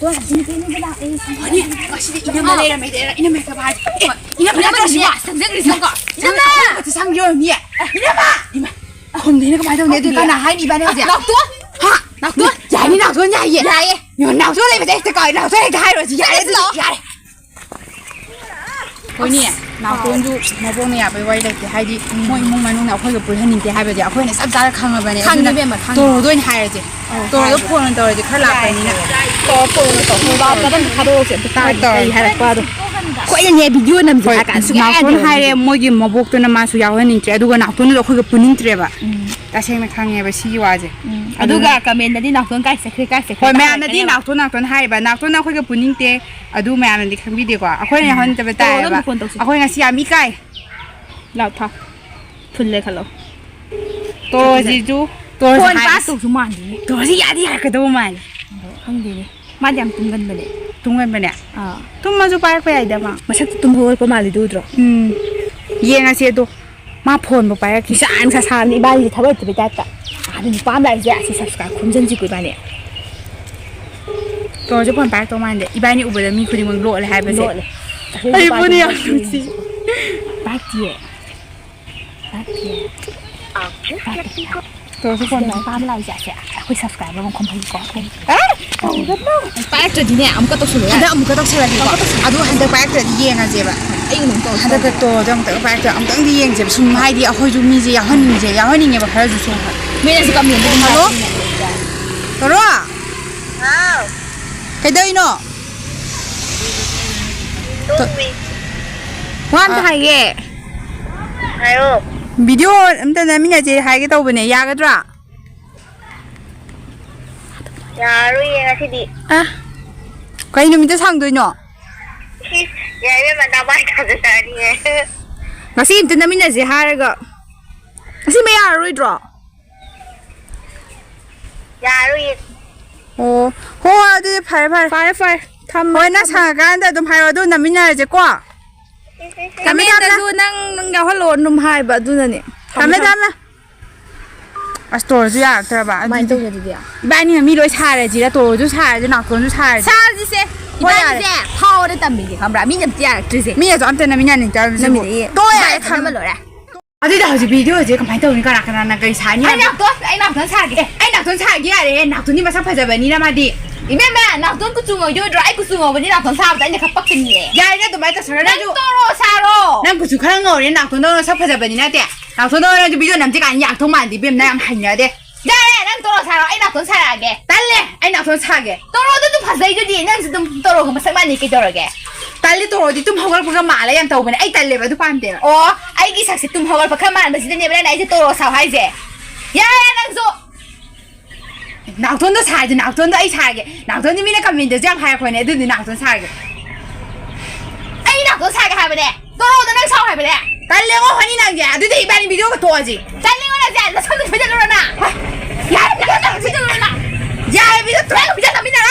ตัวจริงๆไม่ได้เองนี่ก็สิอินมาเลยไม่ได้อินมาสบายอินมาก็สิว่าสังเกตสังก็อินมาจะสั่งเยอะเนี่ยอินมาคนนี้ก็ไม่ต้องเนี่ยที่กันนะให้นี่บ้านเนี่ยหนักตัวฮะหนักตัวใหญ่นี่หนักตัวใหญ่ใหญ่อยู่หนักตัวเลยไม่ได้จะก่อยหนักตัวให้ได้หรอใหญ่เลยใหญ่คนนี้หนักตัวอยู่มาพวกเนี่ยไปไว้เลยจะให้ดีมวยมุ่งมันนู่นเอาคนกับปุ้ยให้นิ่งจะให้ไปเดี๋ยวคนเนี่ยสับจ้าข้างมาเนี่ยข้างนี้เป็นแบบตัวด้วยให้เลยตัวก็พูดตัวจะข้าหลับไปนี่นะตัวปูตัวปูบ้าก็ต้องคาโดเสียไปตายต่อให้ได้กว่าดูก็ยังไงบิดยูนำจะการสุดหนักตัวให้เลยมวยกินมาบุกตัวน้ำมาสุยาวให้นิ่งจะดูกันหนักตัวนี่เราคุยกับปุ้ยนิ่งเตะบ่แต่เช่นข้างเนี่ยไปชี้ว่าจะดูกันก็เมนที่หนักตัวใกล้เสียคือใกล้เสียคนแม่นั่นที่หนักตัวให้บ่หนักตัวนั่นคุยกับปุ้ยนิ่งเตะดูแม่นั่นที่ข้างวิดีกว่าคนเนี่ยเขาจะไปตายบ่คนเนี่ยเสียมีไก่เราทับพุ่นเลยค่ะเราตัวจีจูตัวคนป้าตุกทุกมันตัวที่ยาที่หายกระดูมันข้างดีมาเดี๋ยวตุ้งกันไปเลยตุ้งกันไปเนี่ยตุ้งมาจุไปไปไอ้เดี๋ยวมาสักตุ้งหัวประมาณดูดรอเย็นอาเซียตัวมาพ่นไปกิสานสานอีบ้านที่ทำให้จะไปได้แต่ดูป้าไม่ได้สิ subscribe คุ้มจนจีกุยบ้านเนี่ยตัวจะพ่นไปตัวมันเดี๋ยวอีบ้านนี่อุบัติมีคนมึงโลอะไรให้ไปเสร็จไอ้พวกนี้ดูสิป้าเจี๊ยตัวทุกคนป้าไม่ได้จะคุย subscribe แล้วมันคอมเพลก่อนป้าจุดที่เนี่ยมันก็ต้องสวยอันนั้นมันก็ต้องใช้ดีกว่าเอาดูอันเดอร์ป้าเกิดเยี่ยงอะเจ็บอะไอ้หนุ่มโตอันเดอร์ตัวต้องแต่ป้าเกิดอันต้องเยี่ยงเจ็บสุ่มให้ดีเอาให้ดูมีเจียให้มีเจียให้นี่ไงแบบเขาจะสุ่มค่ะไม่ได้สิกับเมียนฮัลโหลตัวรู้อ่ะใครเดินเนาะวันไทยเย่วิดีโออันนั้นมีอะไรให้กันตัวเป็นยากกันจ้ะยารู้ยังไงที่ดีอ่ะก็ยังมีจะสั่งด้วยเนาะยายไม่มาทำบ้านกันจะได้เนี่ยมาสิอันนั้นมีอะไรให้กันมาสิไม่ยารู้จ้ะยารู้โอ้โหเดี๋ยวไฟทำไว้น่าช่างกันแต่ต้องไฟเราดูน้ำมีอะไรจะกว่าทำไม่ได้ดูนั่งยาวฮัลโหลนุ่มหายแบบดูนั่นนี่ทำไม่ได้นะอ่ะตัวจุยากใช่ป่ะไม่ต้องจะดีอ่ะบ้านนี่มีรสชาติจีแล้วตัวจุชาจะหนักตัวจุชาชาดิเซ่บ้านนี่พ่อได้ตั้มมีกี่คำรามีน้ำจิ้มจุเซ่มีอะไรอันเตนมีอะไรนี่จ้าน้ำมีตัวใหญ่ทำมาเลยอันที่เดี๋ยวจะวิดีโอจะก็ไม่ต้องนี่ก็รักกันนะก็ใช้เนี่ยไอ้หนักตัวไอ้หนักตัวชากี่ไอ้หนักตัวชากี่อะไรหนักตัวนี่มาสักพักจะแบบนี้นะมาดิอีแม่หนักตัวกูจุงเอาอยู่ด้วยไอ้กูจุงเอาวันนี้หนักตัวชาแต่เนี่ยเขาปักกันนี่ยายเนี่ยตัวไม่ต้องสารนะจูตัวโรซาโร่นั่นกูจุงข้างงอเนี่ยหนักตัวโน้สักพักจะแบบนี้นะเดี๋ยวหนักตัวโน้จะวิดีโอน้ำจิ้มกันอยากทุ่มมันดิเบี้ยน้ำหันเนี่ยเดี๋ยวยายนั่นตัวโรซาโร่ไอ้หนักตัวชาแกแต่เลยไอ้หนักตัวชาแกตัวโรตัวภาษาอยู่ดีนั่นจะตัวโรก็มาสักมันนี่กี่ตัวแกแต่เลยตัวที่ตุ้มหัวกระเพาะมาแล้วยังตัวเป็นไอ้แต่เลยไปทุกวันเดียวโอ้ไอ้กี่สักสิตุ้มหัวกระเพาะมาแต่สิเนี่ยไม่ได้ไหนจะตัวโรสาวให้เจ๊ยายนั่งสู้หนักตัวชาจะหนักตัวไอ้ชาแกหนักตัวนี่ไม่ได้กำมินจะแจ้งใครคนเนี่ยดูหนักตัวชาแกไอ้หนักตัวชาแกหายไปเลยตัวโรตัวนั่งชอบหายไปเลยแต่เลี้ยงว่าคนนี้หนักแย่ดูที่อีบ้านวิดีโอกับตัวจีแต่เลี้ยงว่าหนักแย่แล้วฉันจะไปจะรู้นะยายไม่ได้หนักฉันจะรู้นะยายไม่ได้ตัวไม่ได้ทำไม่ได้